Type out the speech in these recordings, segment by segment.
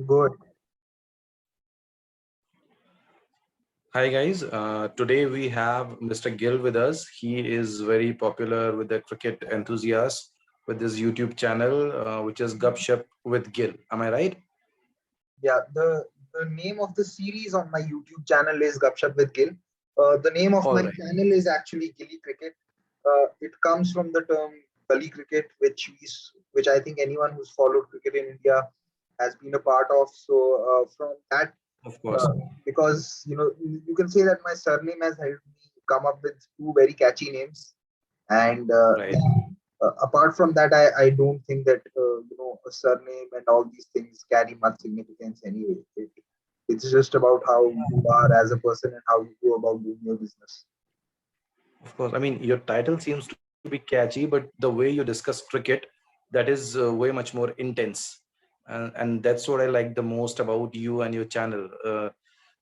Good. Hi guys, today we have Mr. Gill with us. He is very popular with the cricket enthusiasts with this YouTube channel, which is Gupshup with Gill. Am I right? Yeah, the name of the series on my YouTube channel is Gupshup with Gil. The name of All my right. channel is actually Gilly Cricket. It comes from the term gully cricket, which I think anyone who's followed cricket in India has been a part of. So from that, Of course. uh, because you can say that my surname has helped me come up with two very catchy names, and Right. apart from that, I don't think that a surname and all these things carry much significance anyway. It's just about how you are as a person and how you go about doing your business. Of course. I mean, your title seems to be catchy, but the way you discuss cricket, that is way much more intense. And that's what I like the most about you and your channel.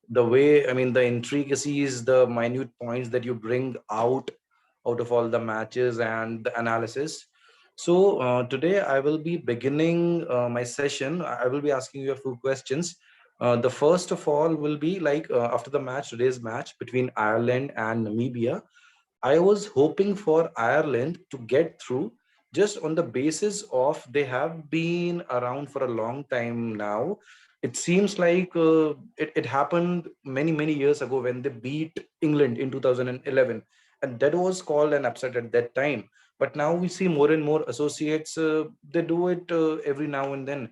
The way, I mean, the intricacies, the minute points that you bring out of all the matches and the analysis. So today I will be beginning my session. I will be asking you a few questions. The first of all will be like after the match, today's match between Ireland and Namibia. I was hoping for Ireland to get through just on the basis of they have been around for a long time now. It seems like it happened many years ago when they beat England in 2011, and that was called an upset at that time. But now we see more and more associates, they do it every now and then,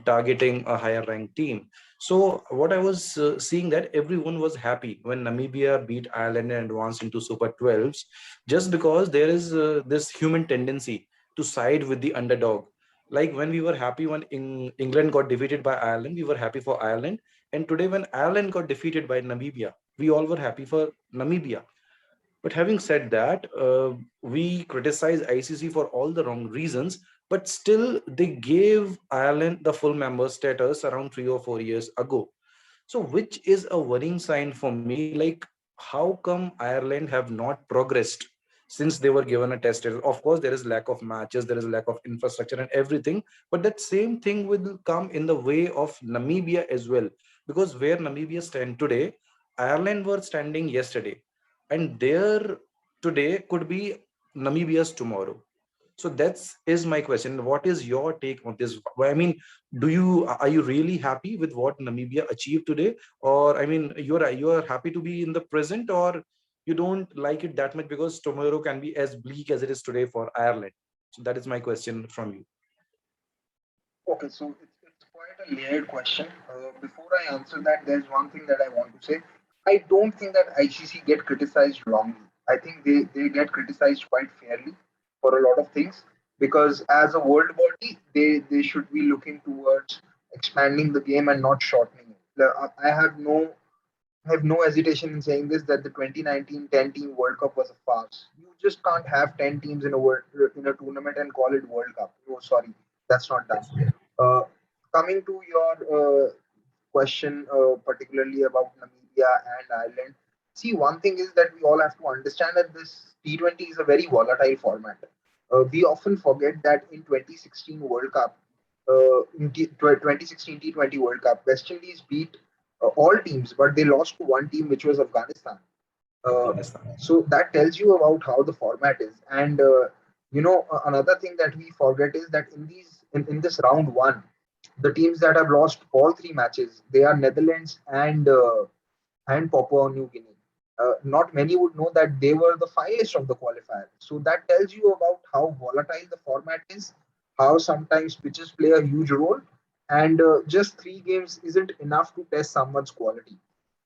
targeting a higher ranked team. So what I was seeing that everyone was happy when Namibia beat Ireland and advanced into Super 12s, just because there is this human tendency to side with the underdog. Like when we were happy when England got defeated by Ireland, we were happy for Ireland. And today when Ireland got defeated by Namibia, we all were happy for Namibia. But having said that, we criticize ICC for all the wrong reasons, but still they gave Ireland the full member status around 3 or 4 years ago. So, which is a worrying sign for me. Like, how come Ireland have not progressed since they were given a test? Of course, there is lack of matches, there is lack of infrastructure and everything, but that same thing will come in the way of Namibia as well. Because where Namibia stand today, Ireland were standing yesterday, and there today could be Namibia's tomorrow. So that's is my question. What is your take on this? I mean, are you really happy with what Namibia achieved today, or I mean, you are happy to be in the present, or you don't like it that much because tomorrow can be as bleak as it is today for Ireland? So that is my question from you. Okay, so it's quite a layered question. Before I answer that, there's one thing that I want to say. I don't think that ICC get criticized wrongly. I think they get criticized quite fairly for a lot of things because as a world body, they should be looking towards expanding the game and not shortening it. I have no hesitation in saying this that the 2019 10-team World Cup was a farce. You just can't have 10 teams in a tournament and call it World Cup. No, sorry, that's not done. Uh, Coming to your question, particularly about Namibia and Ireland, see, one thing is that we all have to understand that this T20 is a very volatile format. We often forget that in 2016 World Cup, 2016 T20 World Cup, West Indies beat all teams, but they lost to one team, which was Afghanistan. Uh, Afghanistan. so that tells you about how the format is. And another thing that we forget is that in this round one, the teams that have lost all three matches, they are Netherlands and Papua New Guinea. Not many would know that they were the finalists of the qualifier. So that tells you about how volatile the format is, how sometimes pitches play a huge role, and just three games isn't enough to test someone's quality.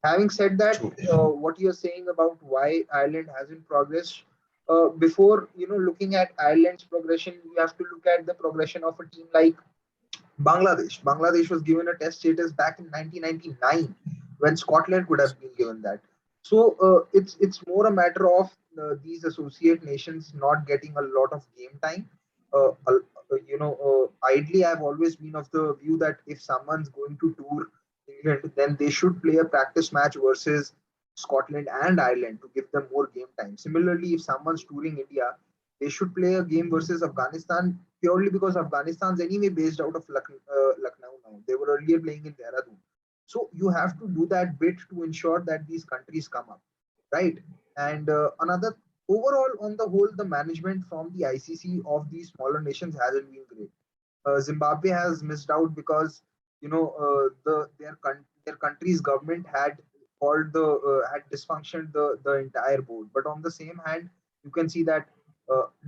Having said that, True. what you're saying about why Ireland hasn't progressed, before looking at Ireland's progression, we have to look at the progression of a team like Bangladesh. Bangladesh was given a test status back in 1999 when Scotland could have been given that. So it's more a matter of these associate nations not getting a lot of game time. Ideally, I've always been of the view that if someone's going to tour England, then they should play a practice match versus Scotland and Ireland to give them more game time. Similarly, if someone's touring India, they should play a game versus Afghanistan purely because Afghanistan's anyway based out of Lucknow now. They were earlier playing in Dehradun. So you have to do that bit to ensure that these countries come up, right? And another overall, on the whole, the management from the ICC of these smaller nations hasn't been great. Zimbabwe has missed out because their country's government had had dysfunctioned the entire board. But on the same hand, you can see that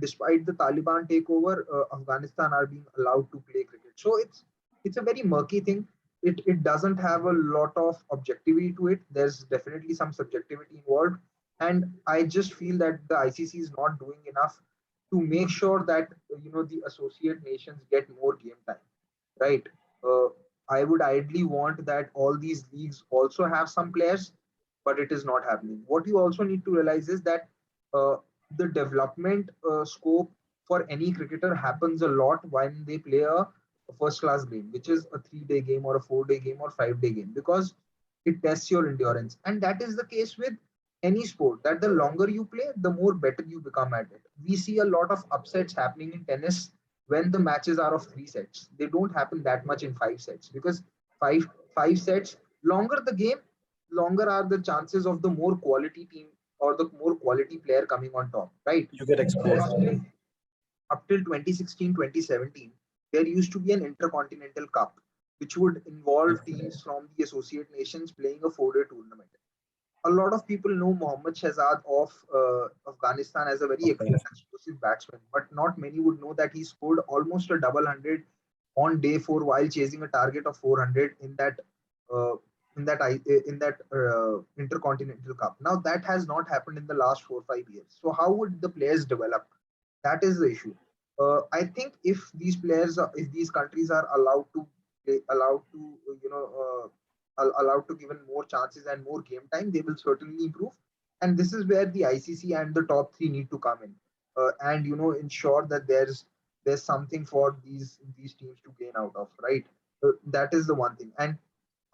despite the Taliban takeover, Afghanistan are being allowed to play cricket. So it's a very murky thing. It doesn't have a lot of objectivity to it. There's definitely some subjectivity involved, and I just feel that the ICC is not doing enough to make sure that the associate nations get more game time, right? uh, I would ideally want that all these leagues also have some players, but it is not happening. What you also need to realize is that uh, the development scope for any cricketer happens a lot when they play a first class game, which is a 3 day game or a 4 day game or 5 day game, because it tests your endurance. And that is the case with any sport, that the longer you play, the more better you become at it. We see a lot of upsets happening in tennis when the matches are of 3 sets. They don't happen that much in 5 sets, because five five sets, longer the game, longer are the chances of the more quality team or the more quality player coming on top, right? You get exposed. Up till 2016, 2017, there used to be an intercontinental cup, which would involve teams from the associate nations playing a 4 day tournament. A lot of people know Mohammad Shahzad of Afghanistan as a very explosive batsman, but not many would know that he scored almost a double hundred on day four while chasing a target of 400 uh, in that intercontinental cup. Now that has not happened in the last 4 5 years. So how would the players develop? That is the issue. I think if if these countries are allowed to, allowed to given more chances and more game time, they will certainly improve. And this is where the ICC and the top three need to come in, and ensure that there's something for these teams to gain out of, right? That is the one thing. And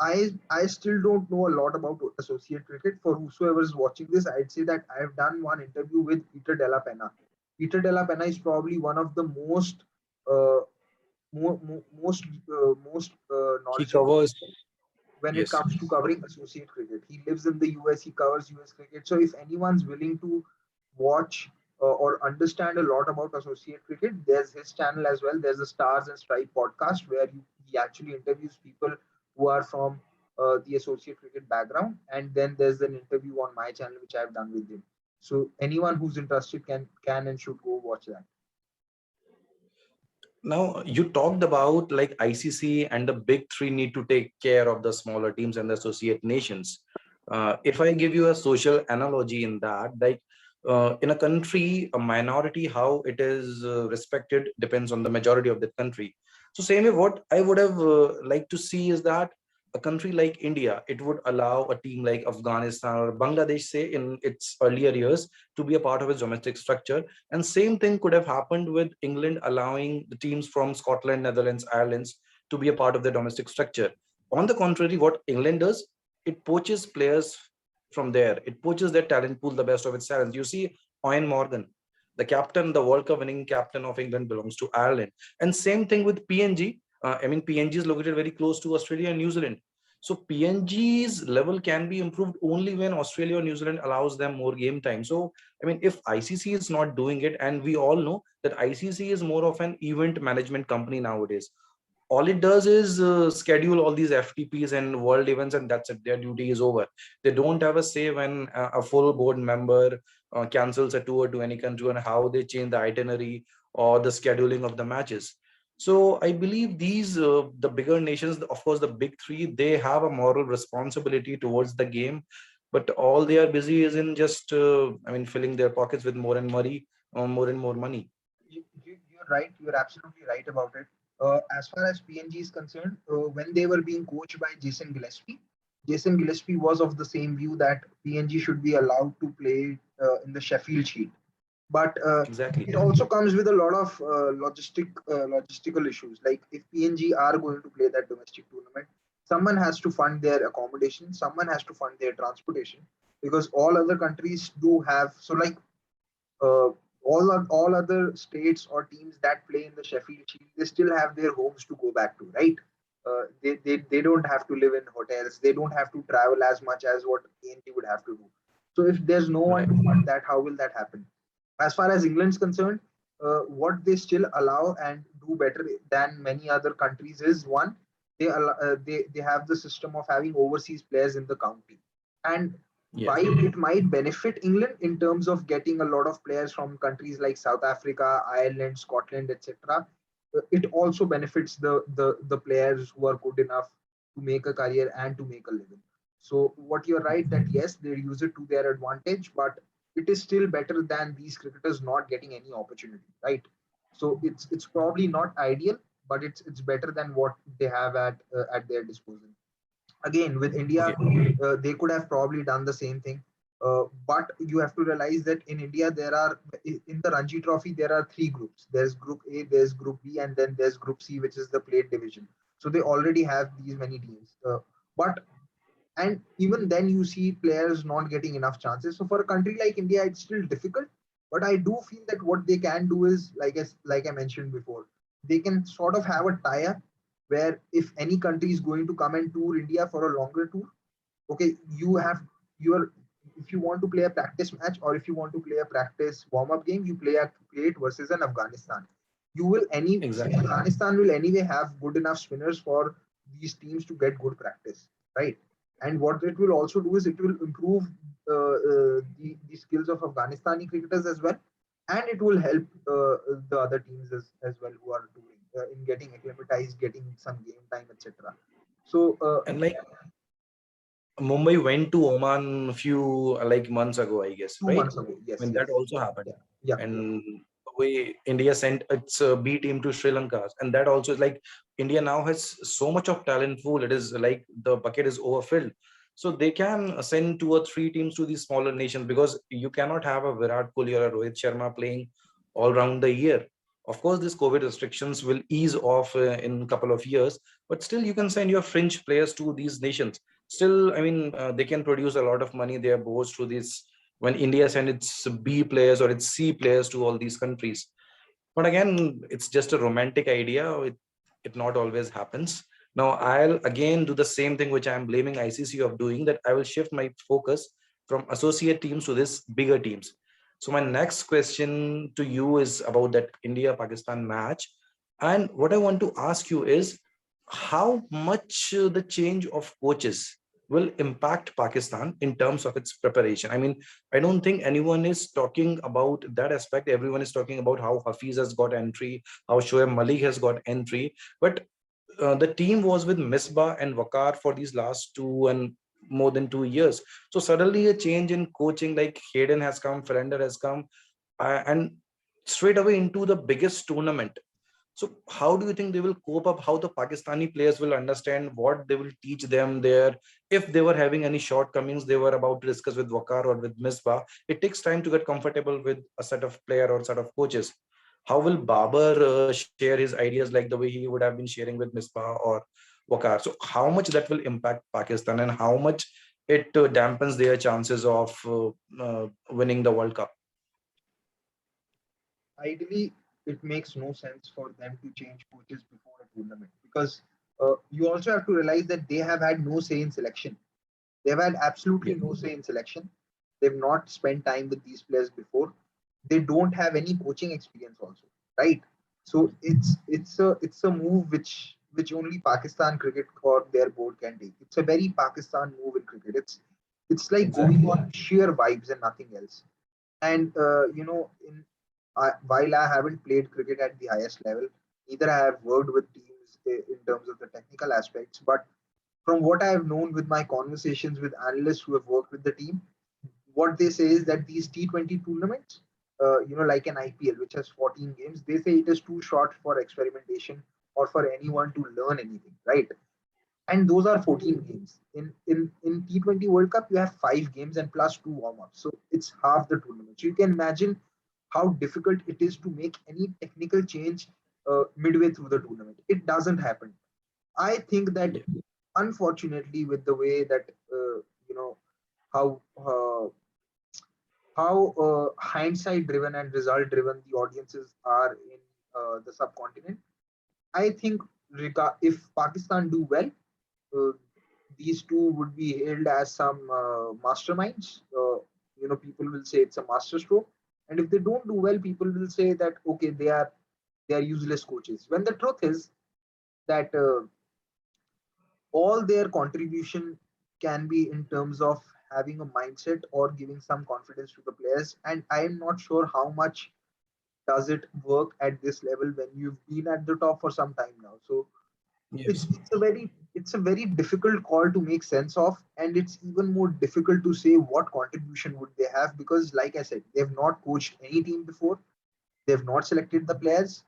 I still don't know a lot about associate cricket. For whosoever is watching this, I'd say that I've done one interview with Peter Della Penna. Peter Della Penna is probably one of the uh, most He knowledgeable covers. when it Yes. comes to covering associate cricket. He lives in the US, he covers US cricket. So if anyone's willing to watch or understand a lot about associate cricket, there's his channel as well. There's a Stars and Stripe podcast where he actually interviews people who are from the associate cricket background. And then there's an interview on my channel which I've done with him. So anyone who's interested can and should go watch that. Now you talked about like ICC and the big three need to take care of the smaller teams and the associate nations. If I give you a social analogy in that, like in a country, a minority, how it is respected depends on the majority of the country. So same way, what I would have liked to see is that a country like India, it would allow a team like Afghanistan or Bangladesh, say in its earlier years, to be a part of its domestic structure. And same thing could have happened with England allowing the teams from Scotland, Netherlands, Ireland to be a part of their domestic structure. On the contrary, what England does, it poaches players from there. It poaches their talent pool, the best of its talent. You see, Owen Morgan, the captain, the World Cup winning captain of England, belongs to Ireland. And same thing with PNG. PNG is located very close to Australia and New Zealand. So PNG's level can be improved only when Australia or New Zealand allows them more game time. So if ICC is not doing it, and we all know that ICC is more of an event management company nowadays, all it does is schedule all these FTPs and world events, and that's it. Their duty is over. They don't have a say when a full board member cancels a tour to any country and how they change the itinerary or the scheduling of the matches. So I believe these the bigger nations, of course, the big three, they have a moral responsibility towards the game, but all they are busy is in just filling their pockets with more and money, more and more money. You're right. You're absolutely right about it. As far as PNG is concerned, when they were being coached by Jason Gillespie was of the same view that PNG should be allowed to play in the Sheffield Shield. But Exactly. it also comes with a lot of logistical issues. Like if PNG are going to play that domestic tournament, someone has to fund their accommodation, someone has to fund their transportation, because all other countries do have. So like uh, all other states or teams that play in the Sheffield Shield, they still have their homes to go back to, right? They don't have to live in hotels. They don't have to travel as much as what KNP would have to do. So if there's no one to fund that, how will that happen? As far as England's concerned, what they still allow and do better than many other countries is one, they have the system of having overseas players in the county, and Yeah. while it might benefit England in terms of getting a lot of players from countries like South Africa, Ireland, Scotland, etc., it also benefits the players who are good enough to make a career and to make a living. So what you're right that yes, they use it to their advantage, but it is still better than these cricketers not getting any opportunity, right? So it's probably not ideal, but it's better than what they have at their disposal. Again, with India, Okay. they could have probably done the same thing. But you have to realize that in India, in the Ranji Trophy, there are three groups. There's Group A, there's Group B, and then there's Group C, which is the plate division. So they already have these many teams. But and even then you see players not getting enough chances. So for a country like India, it's still difficult. But I do feel that what they can do is, like I mentioned before, they can sort of have a tie-up where if any country is going to come and tour India for a longer tour, okay, you have your, if you want to play a practice match or if you want to play a practice warm-up game, you play it versus an Afghanistan. You will any Exactly. Afghanistan will anyway have good enough spinners for these teams to get good practice, right? And what it will also do is it will improve the skills of Afghanistani cricketers as well, and it will help the other teams as well who are doing in getting acclimatized, getting some game time, etc. So And like Mumbai went to Oman a few like months ago, I guess, two right? months ago, I yes, mean, that yes, also happened. yeah, yeah, yeah. And the way India sent its B team to Sri Lanka, and that also is like India now has so much of talent pool. It is like the bucket is overfilled. So they can send two or three teams to these smaller nations because you cannot have a Virat Kohli or a Rohit Sharma playing all round the year. Of course, these COVID restrictions will ease off in a couple of years, but still you can send your fringe players to these nations. Still, I mean, they can produce a lot of money. They are both to this when India send its B players or its C players to all these countries. But again, it's just a romantic idea. It not always happens. Now I'll again do the same thing which I'm blaming ICC of doing, that I will shift my focus from associate teams to this bigger teams. So my next question to you is about that India Pakistan match, and what I want to ask you is how much the change of coaches will impact Pakistan in terms of its preparation. I mean, I don't think anyone is talking about that aspect. Everyone is talking about how Hafiz has got entry, how Shoaib Malik has got entry. But the team was with Misbah and Wakar for these last two and more than 2 years. So suddenly a change in coaching, like Hayden has come, Fernandez has come, and straight away into the biggest tournament. So how do you think they will cope up? How the Pakistani players will understand what they will teach them there? If they were having any shortcomings they were about to discuss with Wakar or with Misbah, it takes time to get comfortable with a set of player or set of coaches. How will Babar share his ideas like the way he would have been sharing with Misbah or Wakar? So how much that will impact Pakistan and how much it dampens their chances of winning the World Cup? Ideally, it makes no sense for them to change coaches before a tournament because you also have to realize that they have had no say in selection. They've had absolutely Yeah, no say in selection. They've not spent time with these players before. They don't have any coaching experience also, right? So it's a move which only Pakistan cricket or their board can take. It's a very Pakistan move in cricket. It's like going exactly. on sheer vibes and nothing else. And while I haven't played cricket at the highest level, neither I have worked with teams in terms of the technical aspects. But from what I have known with my conversations with analysts who have worked with the team, what they say is that these T20 tournaments, like an IPL, which has 14 games, they say it is too short for experimentation or for anyone to learn anything, right? And those are 14 games. In T20 World Cup, you have 5 games and plus two warm-ups. So it's half the tournament. So you can imagine how difficult it is to make any technical change midway through the tournament. It doesn't happen. I think that Yeah, unfortunately, with the way that you know how hindsight driven and result driven the audiences are in the subcontinent, I think if Pakistan do well, uh, these two would be hailed as some masterminds. People will say it's a masterstroke, and if they don't do well, people will say that okay, they are useless coaches. When the truth is that all their contribution can be in terms of having a mindset or giving some confidence to the players. And I am not sure how much does it work at this level when you've been at the top for some time now. So Yes. it's a very difficult call to make sense of, and it's even more difficult to say what contribution would they have, because like I said, they've not coached any team before, they've not selected the players,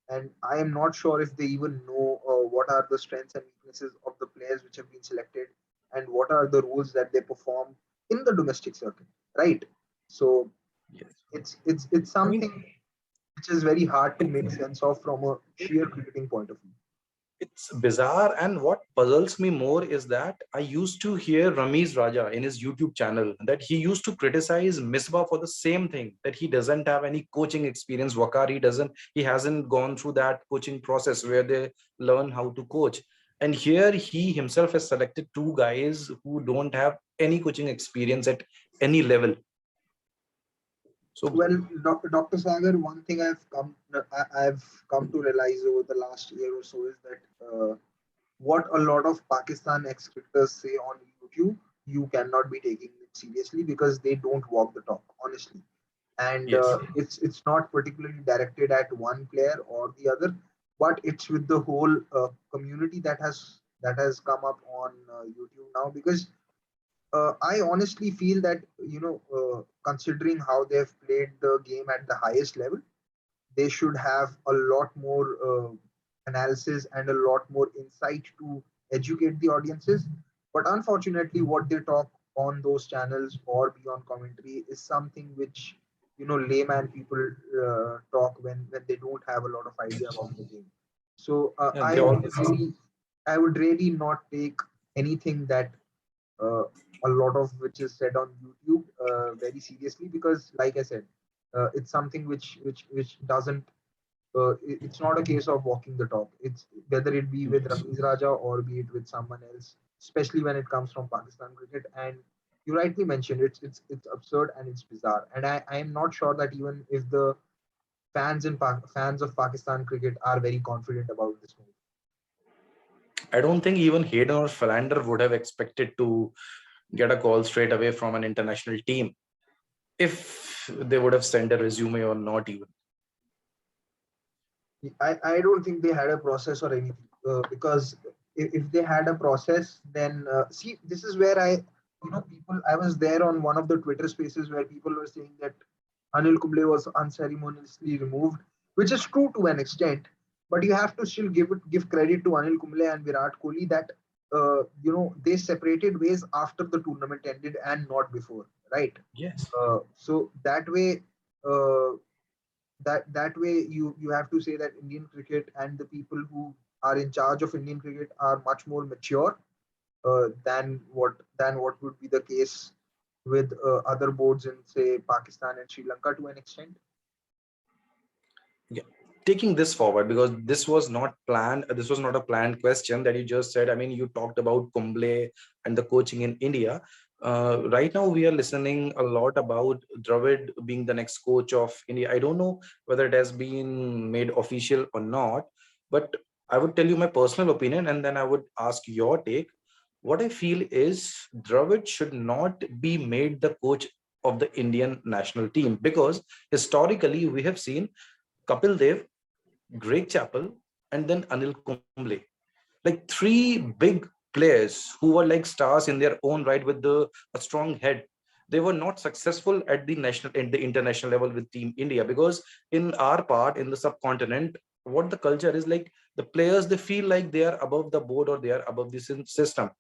and I am not sure if they even know what are the strengths and weaknesses of the players which have been selected, and what are the roles that they perform in the domestic circuit, right? So Yes. it's I mean, something which is very hard to it, make sense of from a sheer cricketing point of view. it's bizarre. And what puzzles me more is that I used to hear Ramiz Raja in his YouTube channel that he used to criticize Misbah for the same thing, that he doesn't have any coaching experience. Wakari doesn't, he hasn't gone through that coaching process where they learn how to coach. And here he himself has selected two guys who don't have any coaching experience at any level. So, Well, Dr. Sagar, one thing I've come to realize over the last year or so is that what a lot of Pakistan ex-cricketers say on YouTube, you cannot be taking it seriously because they don't walk the talk, honestly. And yes. it's not particularly directed at one player or the other, but it's with the whole community that has come up on YouTube now. Because I honestly feel that considering how they've played the game at the highest level, they should have a lot more analysis and a lot more insight to educate the audiences. But unfortunately, what they talk on those channels or beyond commentary is something which layman people talk when they don't have a lot of idea about the game. So And they always, I would really not take anything that uh, a lot of which is said on YouTube very seriously, because, like I said, it's something which doesn't. It's not a case of walking the talk. It's whether it be with yes. Ramiz Raja or be it with someone else, especially when it comes from Pakistan cricket. And you rightly mentioned it's absurd and it's bizarre. And I am not sure that even if the fans of Pakistan cricket are very confident about this move. I don't think even Hayden or Philander would have expected to get a call straight away from an international team if they would have sent a resume or not even. I don't think they had a process or anything, because if they had a process, then see, this is where I was there on one of the Twitter spaces where people were saying that Anil Kumble was unceremoniously removed, which is true to an extent, but you have to still give credit to Anil Kumble and Virat Kohli that they separated ways after the tournament ended and not before, right? Yes. So that way. Uh, that way you have to say that Indian cricket and the people who are in charge of Indian cricket are much more mature than what would be the case with other boards in, say, Pakistan and Sri Lanka to an extent. Yeah. Taking this forward, because this was not planned, this was not a planned question that you just said. I mean, you talked about Kumble and the coaching in India. Right now, we are listening a lot about Dravid being the next coach of India. I don't know whether it has been made official or not, but I would tell you my personal opinion and then I would ask your take. What I feel is Dravid should not be made the coach of the Indian national team, because historically we have seen Kapil Dev, Greg Chappell, and then Anil Kumble. Like three big players who were like stars in their own right with a strong head. They were not successful at the international level with Team India, because in our part in the subcontinent, what the culture is like, the players they feel like they are above the board or they are above the system.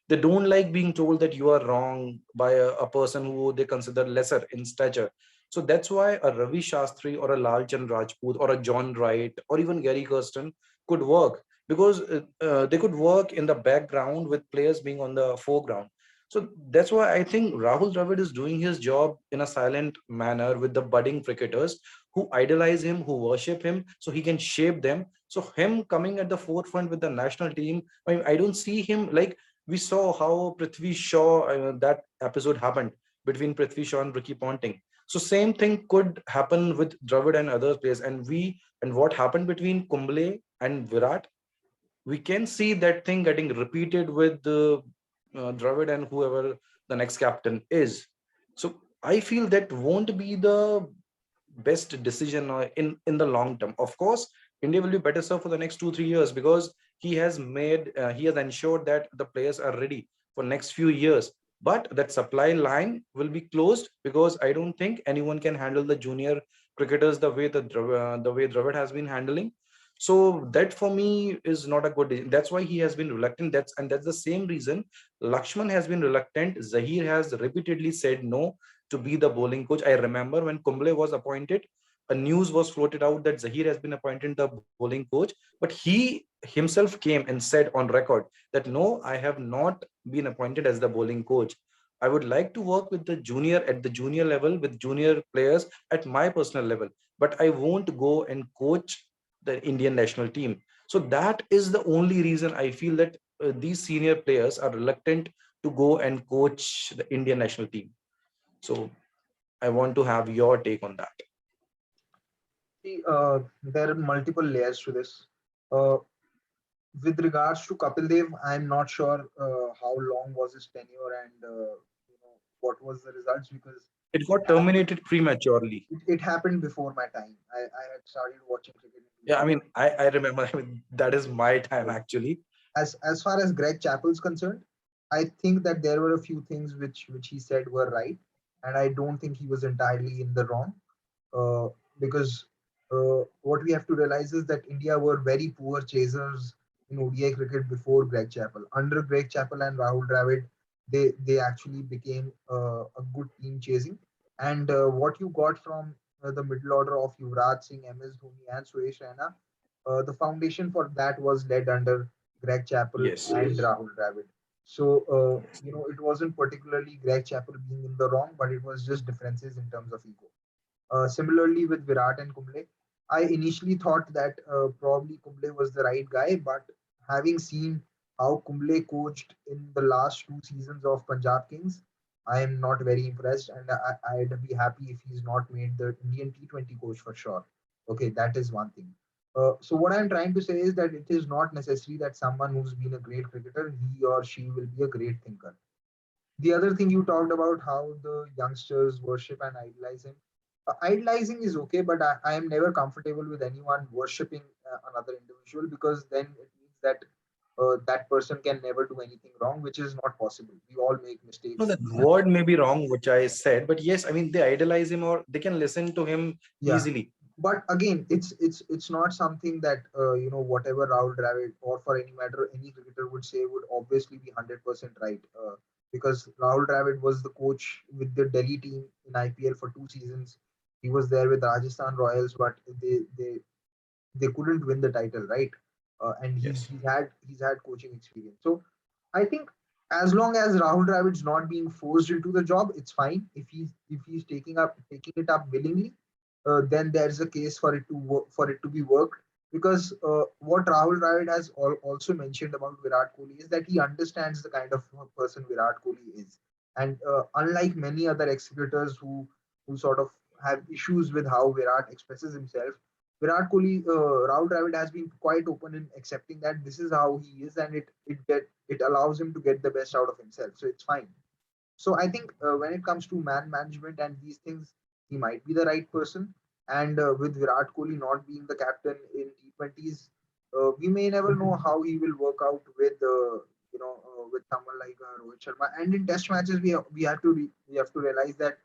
They don't like being told that you are wrong by a person who they consider lesser in stature. So that's why a Ravi Shastri or a Lal Chand Rajput or a John Wright or even Gary Kirsten could work, because they could work in the background with players being on the foreground. So that's why I think Rahul Dravid is doing his job in a silent manner with the budding cricketers who idolize him, who worship him, so he can shape them. So him coming at the forefront with the national team, I mean, I don't see him like we saw how Prithvi Shaw, that episode happened between Prithvi Shaw and Ricky Ponting. So same thing could happen with Dravid and other players. And what happened between Kumble and Virat, we can see that thing getting repeated with Dravid and whoever the next captain is. So I feel that won't be the best decision in the long term. Of course, India will be better served for the next 2 3 years because he has ensured that the players are ready for next few years. But that supply line will be closed because I don't think anyone can handle the junior cricketers the way Dravid has been handling. So that for me is not a good decision. That's why he has been reluctant. That's the same reason Lakshman has been reluctant. Zahir has repeatedly said no to be the bowling coach. I remember when Kumble was appointed, a news was floated out that Zahir has been appointed the bowling coach, but he himself came and said on record that no, I have not been appointed as the bowling coach. I would like to work with the junior at the junior level with junior players at my personal level, but I won't go and coach the Indian national team. So that is the only reason I feel that these senior players are reluctant to go and coach the Indian national team. So I want to have your take on that. See, there are multiple layers to this. Uh, with regards to Kapil Dev, I'm not sure how long was his tenure and what was the results because It it got happened. terminated prematurely. It happened before my time. I had started watching cricket in Yeah, I mean, 2000. I remember. I mean, that is my time Right. actually. As far as Greg Chappell's concerned, I think that there were a few things which he said were right, and I don't think he was entirely in the wrong. Uh, because what we have to realize is that India were very poor chasers in ODI cricket before Greg Chappell. Under Greg Chappell and Rahul Dravid, they actually became a good team chasing. And what you got from the middle order of Yuvraj Singh, MS Dhoni, and Suresh Raina, the foundation for that was led under Greg Chappell Yes. and Rahul Dravid. So, it wasn't particularly Greg Chappell being in the wrong, but it was just differences in terms of ego. Similarly, with Virat and Kumble, I initially thought that probably Kumble was the right guy, but having seen how Kumble coached in the last 2 seasons of Punjab Kings, I am not very impressed, and I'd be happy if he's not made the Indian T20 coach for sure. Okay, that is one thing. So what I'm trying to say is that it is not necessary that someone who's been a great cricketer, he or she will be a great thinker. The other thing you talked about how the youngsters worship and idolize him. Idolizing is okay, but I am never comfortable with anyone worshipping another individual because then it means that that person can never do anything wrong, which is not possible. We all make No, mistakes. that word may be wrong, which I said, but yes, I mean, they idolize him or they can listen to him Yeah, easily. but again, it's not something that whatever Rahul Dravid or for any matter any cricketer would say would obviously be 100% right. Because Rahul Dravid was the coach with the Delhi team in IPL for 2 seasons. He was there with Rajasthan Royals, but they couldn't win the title, right? And Yes. he's had coaching experience. So I think as long as Rahul Dravid's not being forced into the job, it's fine. If he's taking it up willingly, then there's a case for it to work, for it to be worked. Because what Rahul Dravid has also mentioned about Virat Kohli is that he understands the kind of person Virat Kohli is, and unlike many other ex-cricketers who sort of have issues with how Virat expresses himself, Rahul Dravid has been quite open in accepting that this is how he is, and it allows him to get the best out of himself. So it's fine. So I think when it comes to man management and these things, he might be the right person. And with Virat Kohli not being the captain in T20s, we may never know how he will work out with someone like Rohit Sharma. And in Test matches, we have to realize that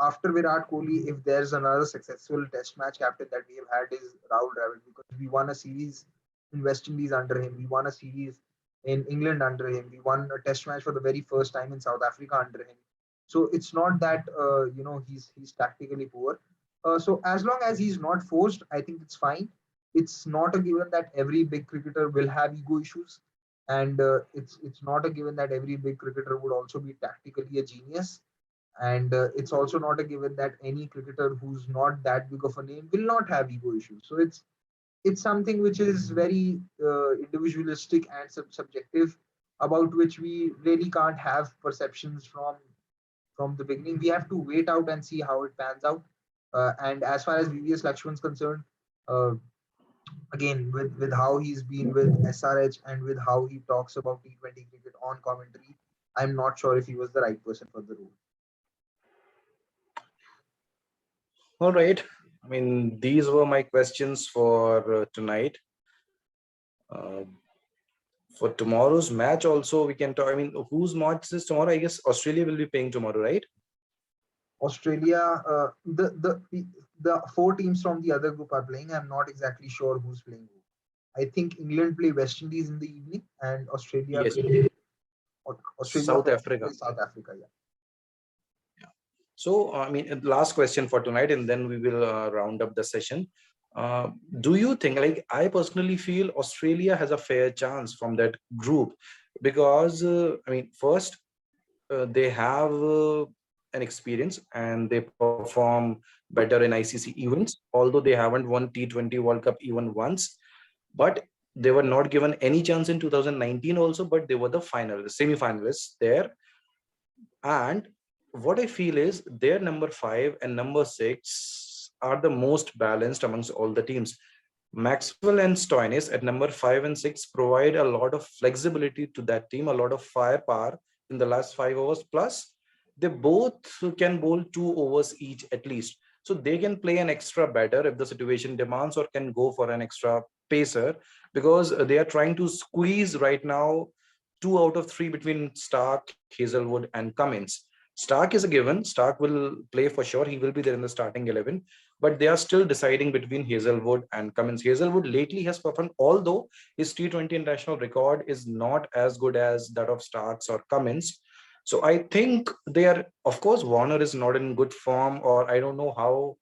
after Virat Kohli, if there's another successful Test match captain that we have had is Rahul Dravid because we won a series in West Indies under him, we won a series in England under him, we won a Test match for the very first time in South Africa under him. So it's not that he's tactically poor. So as long as he's not forced, I think it's fine. It's not a given that every big cricketer will have ego issues, and it's not a given that every big cricketer would also be tactically a genius, and it's also not a given that any cricketer who's not that big of a name will not have ego issues. So it's something which is very individualistic and subjective, about which we really can't have perceptions from the beginning. We have to wait out and see how it pans out. And as far as VVS Lakshman's concerned, uh, again with how he's been with SRH and with how he talks about T20 cricket on commentary, I'm not sure if he was the right person for the role. All right. I mean, these were my questions for tonight. Uh, for tomorrow's match, also we can talk. I mean, whose match is tomorrow? I guess Australia will be playing tomorrow, right? Australia, the four teams from the other group are playing. I'm not exactly sure who's playing who. I think England play West Indies in the evening, and Yes, Australia South probably Africa. plays South Africa. Yeah. Yeah. So, I mean, last question for tonight, and then we will round up the session. Uh, do you think, like, I personally feel Australia has a fair chance from that group because, I mean, first, they have an experience and they perform better in ICC events, although they haven't won T20 World Cup even once. But they were not given any chance in 2019 also, but they were the finalists, semi-finalists there. And what I feel is their number five and number six are the most balanced amongst all the teams. Maxwell and Stoinis at number five and six provide a lot of flexibility to that team, a lot of firepower in the last 5 overs. Plus, they both can bowl 2 overs each at least. So they can play an extra batter if the situation demands, or can go for an extra pacer, because they are trying to squeeze right now 2 out of 3 between Stark, Hazelwood, and Cummins. Stark is a given. Stark will play for sure. He will be there in the starting 11, but they are still deciding between Hazelwood and Cummins. Hazelwood lately has performed, although his T20 international record is not as good as that of Starks or Cummins. So I think they are, of course, Warner is not in good form, or I don't know how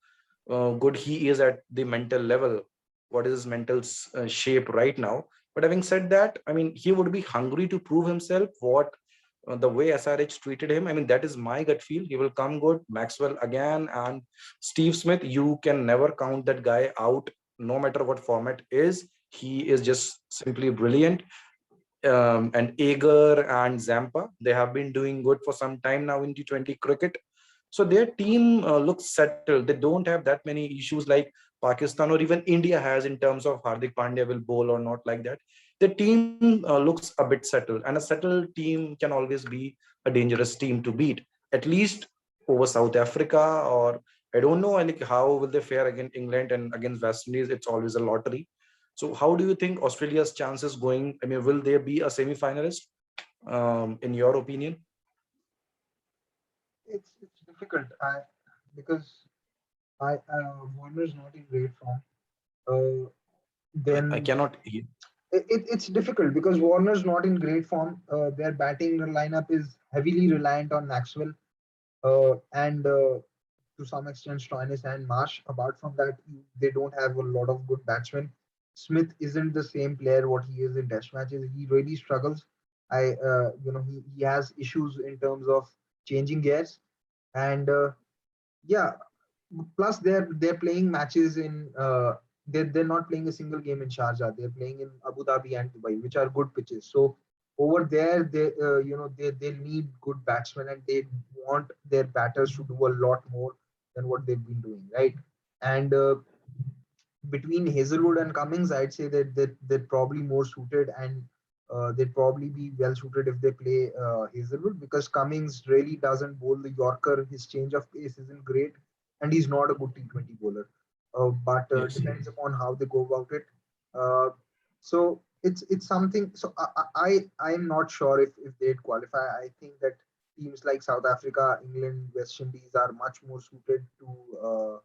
good he is at the mental level. What is his mental shape right now? But having said that, I mean, he would be hungry to prove himself. What the way SRH treated him, I mean, that is my gut feel. He will come good. Maxwell again, and Steve Smith, you can never count that guy out, no matter what format is. He is just simply brilliant. And Agar and Zampa, they have been doing good for some time now in T20 cricket. So their team looks settled. They don't have that many issues like Pakistan or even India has in terms of Hardik Pandya will bowl or not, like that. The team looks a bit settled, and a settled team can always be a dangerous team to beat, at least over South Africa. Or I don't know, like how will they fare against England and against West Indies. It's always a lottery. So how do you think Australia's chances going? I mean, will they be a semi-finalist, in your opinion? It's difficult. Because Warner's not in great form. Uh, I then cannot. it's difficult because Warner's not in great form. Their batting lineup is heavily reliant on Maxwell, and to some extent Stoinis and Marsh. Apart from that, they don't have a lot of good batsmen. Smith isn't the same player what he is in Test matches. He really struggles. He has issues in terms of changing gears, and yeah, plus they're playing matches in they're not playing a single game in Sharjah. They're playing in Abu Dhabi and Dubai, which are good pitches. So over there, they need good batsmen, and they want their batters to do a lot more than what they've been doing, right? And between Hazelwood and Cummings, I'd say that they're probably more suited, and they'd probably be well suited if they play Hazelwood, because Cummings really doesn't bowl the Yorker. His change of pace isn't great, and he's not a good T20 bowler. But Yes. depends upon how they go about it. Uh, so it's something. So I'm not sure if they'd qualify. I think that teams like South Africa, England, West Indies are much more suited to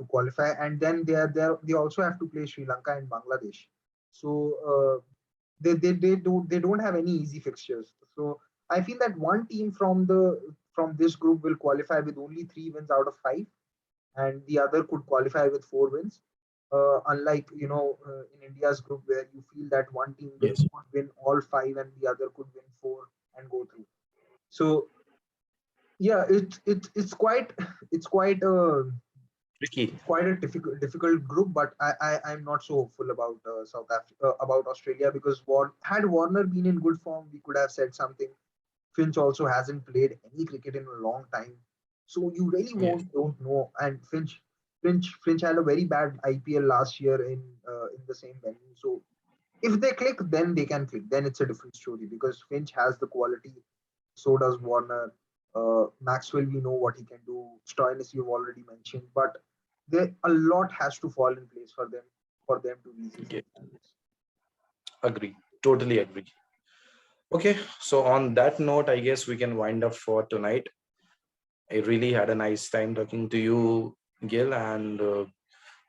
qualify, and then they also have to play Sri Lanka and Bangladesh. So they don't have any easy fixtures. So I feel that one team from this group will qualify with only 3 wins out of 5, and the other could qualify with 4 wins. unlike in India's group where you feel that one team will Yes. could win all five and the other could win four and go through. So yeah, it's quite it's quite a Tricky. it's quite a difficult group, but I'm not so hopeful about South Africa, about Australia, because had Warner been in good form, we could have said something. Finch also hasn't played any cricket in a long time, so you really Yes. won't don't know. And Finch had a very bad IPL last year in the same venue. So if they click, then they can click. Then it's a different story because Finch has the quality. So does Warner. Maxwell, we know what he can do. Stoinis, you've already mentioned, but there a lot has to fall in place for them to reach the Yeah. semi-finals. Agree. Totally agree. Okay. So on that note, I guess we can wind up for tonight. I really had a nice time talking to you, Gil, and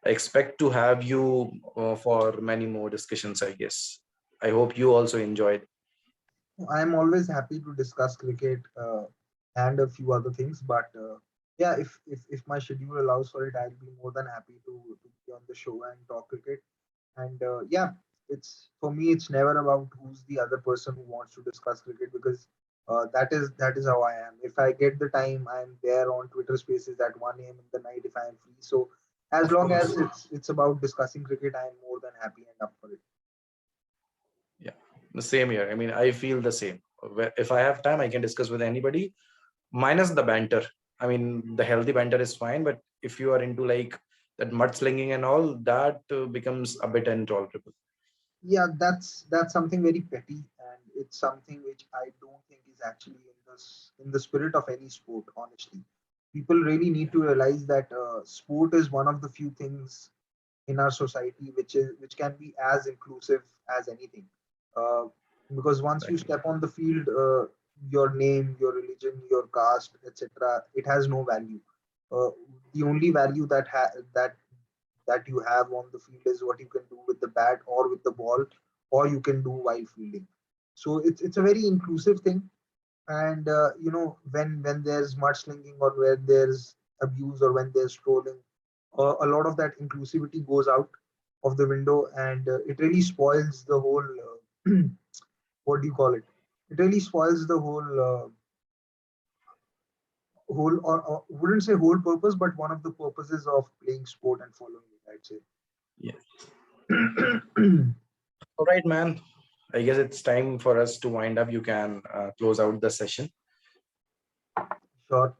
I expect to have you for many more discussions, I guess. I hope you also enjoyed. I'm always happy to discuss cricket and a few other things, but yeah, if my schedule allows for it, I'll be more than happy to be on the show and talk cricket. And yeah, it's for me, it's never about who's the other person who wants to discuss cricket, because that is how I am. If I get the time, I'm there on Twitter Spaces at 1 a.m. in the night if I am free. So as Of long course. as it's about discussing cricket, I'm more than happy and up for it. Yeah. The same here. I mean, I feel the same. If I have time, I can discuss with anybody, minus the banter. I mean, the healthy banter is fine, but if you are into like that mudslinging and all, that becomes a bit intolerable. Yeah, that's something very petty, and it's something which I don't think is actually in the spirit of any sport. Honestly, people really need to realize that sport is one of the few things in our society which can be as inclusive as anything. Uh, because once you Exactly. step on the field, your name, your religion, your caste, etc., it has no value. Uh, the only value that you have on the field is what you can do with the bat or with the ball, or you can do while fielding. So it's a very inclusive thing. And when there's mudslinging or when there's abuse or when there's trolling, a lot of that inclusivity goes out of the window, and it really spoils the whole what do you call it, it really spoils the whole or wouldn't say whole purpose, but one of the purposes of playing sport and following it, I'd say. Yeah. All right, man. I guess it's time for us to wind up. You can close out the session. Sure.